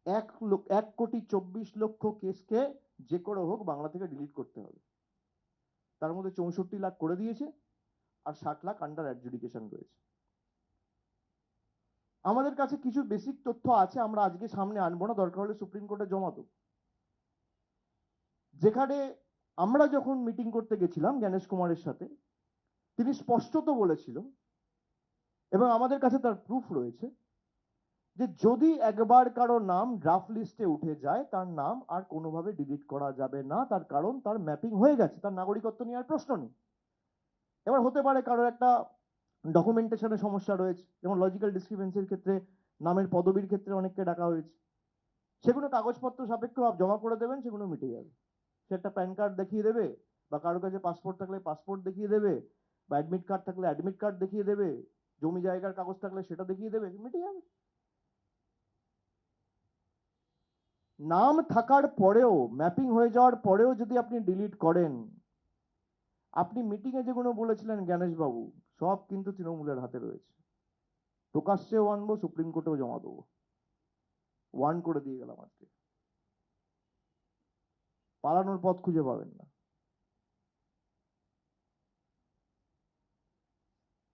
1,24,00,000 কেসকে যে করে হোক বাংলা থেকে ডিলিট করতে হবে। তার মধ্যে 64 লাখ করে দিয়েছে, আর 60 লাখ আন্ডার অ্যাডজুডিকেশন রয়েছে। আমাদের কাছে কিছু বেসিক তথ্য আছে, আমরা আজকে সামনে আনবো না, দরকার হলে সুপ্রিম কোর্টে জমা দেব। যেখানে আমরা যখন মিটিং করতে গেছিলাম জ্ঞানেশ কুমারের সাথে, তিনি স্পষ্টত বলেছিল, এবং আমাদের কাছে তার প্রুফ রয়েছে, যে যদি একবার কারো নাম ড্রাফট লিস্টে উঠে যায় তার নাম আর কোনোভাবে ডিলিট করা যাবে না। তার কারণ তার ম্যাপিং হয়ে গেছে, তার নাগরিকত্ব নিয়ে আর প্রশ্ন নেই। এবার হতে পারে কারোর একটা ডকুমেন্টেশনের সমস্যা রয়েছে, যেমন লজিক্যাল ডিসক্রিপেন্সির ক্ষেত্রে নামের পদবীর ক্ষেত্রে অনেককে ডাকা হয়েছে, সেগুলো কাগজপত্র সাপেক্ষ জমা করে দেবেন, সেগুলো মিটে যাবে। সে একটা প্যান কার্ড দেখিয়ে দেবে, বা কারোর কাছে পাসপোর্ট থাকলে পাসপোর্ট দেখিয়ে দেবে, বা অ্যাডমিট কার্ড থাকলে অ্যাডমিট কার্ড দেখিয়ে দেবে, জমি জায়গার কাগজ থাকলে সেটা দেখিয়ে দেবে, মিটে যাবে। নাম থাকার পরেও, ম্যাপিং হয়ে যাওয়ার পরেও যদি আপনি ডিলিট করেন, আপনি মিটিং এ যেগুলো বলেছিলেন জ্ঞানেশ বাবু, সব কিন্তু তৃণমূলের হাতে রয়েছে। প্রকাশ্যেও আনবো, সুপ্রিম কোর্টেও জমা দেবো, ওয়ার্ন করে দিয়ে গেলাম আজকে। পালানোর পথ খুঁজে পাবেন না।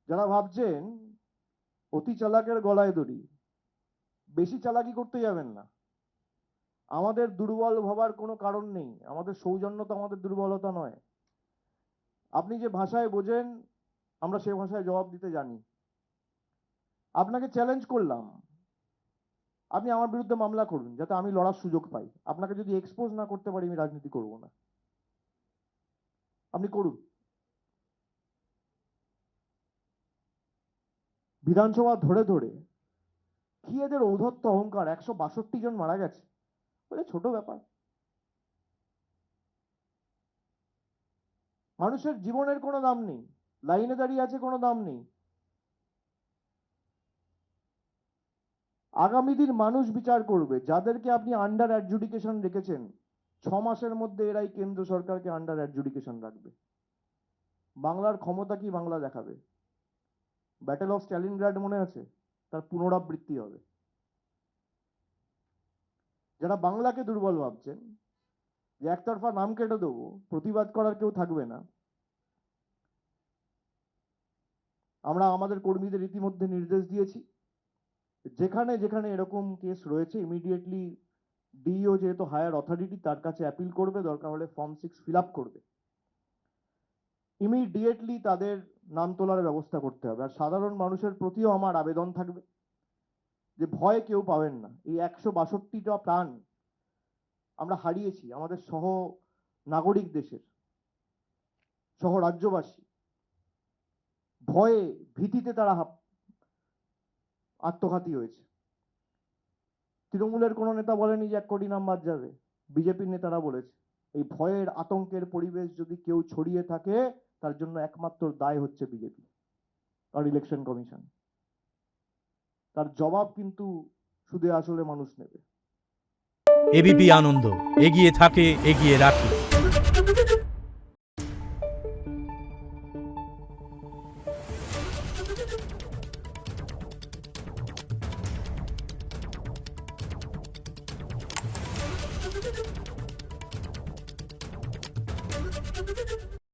যারা ভাবছেন অতি চালাকের গলায় দড়ি, বেশি চালাকি করতে যাবেন না। আমাদের দুর্বল ভাবার কোনো কারণ নেই, আমাদের সৌজন্যতা আমাদের দুর্বলতা নয়। আপনি যে ভাষায় বোঝেন আমরা সে ভাষায় জবাব দিতে জানি। আপনাকে চ্যালেঞ্জ করলাম, আপনি আমার বিরুদ্ধে মামলা করুন যাতে আমি লড়ার সুযোগ পাই। আপনাকে যদি এক্সপোজ না করতে পারি আমি রাজনীতি করব না। আপনি করুন। বিধানসভা ধরে ধরে কি এদের ঔদ্ধত্য অহংকার, 162 জন মারা গেছে বলে ছোট ব্যাপার। মানুষের জীবনের কোনো দাম নেই, লাইনে দাঁড়িয়ে আছে কোনো দাম নেই। আগামী দিন মানুষ বিচার করবে, যাদেরকে আপনি আন্ডার অ্যাডজুডিকেশন রেখেছেন 6 মাসের মধ্যে এরাই কেন্দ্র সরকারকে আন্ডার অ্যাডজুডিকেশন রাখবে। বাংলার ক্ষমতা কি বাংলা দেখাবে। ব্যাটেল অফ স্ট্যালিনগ্রাড মনে আছে, তার পুনরাবৃত্তি হবে। যারা বাংলাকে দুর্বল ভাবছেন, যে একতরফা নাম কেটে দেবো, প্রতিবাদ করার কেউ থাকবে না, আমরা আমাদের কর্মীদের ইতিমধ্যে নির্দেশ দিয়েছি, যেখানে যেখানে এরকম কেস রয়েছে ইমিডিয়েটলি ডিইও যেহেতু হায়ার অথরিটি, তার কাছে অ্যাপিল করবে, দরকার হলে ফর্ম 6 ফিল আপ করবে। ইমিডিয়েটলি তাদের নাম তোলার ব্যবস্থা করতে হবে। আর সাধারণ মানুষের প্রতিও আমার আবেদন থাকবে যে ভয় কেউ পাবেন না। এই 162টা প্রাণ আমরা হারিয়েছি, আমাদের সহ নাগরিক দেশের, সহ রাজ্যবাসী ভয়ে ভীতিতে তারা আত্মঘাতী হয়েছে। তৃণমূলের কোনো নেতা বলেনি যে 1 কোটি নাম বাদ যাবে, বিজেপির নেতারা বলেছে। এই ভয়ের আতঙ্কের পরিবেশ যদি কেউ ছড়িয়ে থাকে, তার জন্য একমাত্র দায় হচ্ছে বিজেপি আর ইলেকশন কমিশন। তার জবাব কিন্তু সুদে আসলে মানুষ নেবে। এবিপি আনন্দ, এগিয়ে থাকে, এগিয়ে রাখে।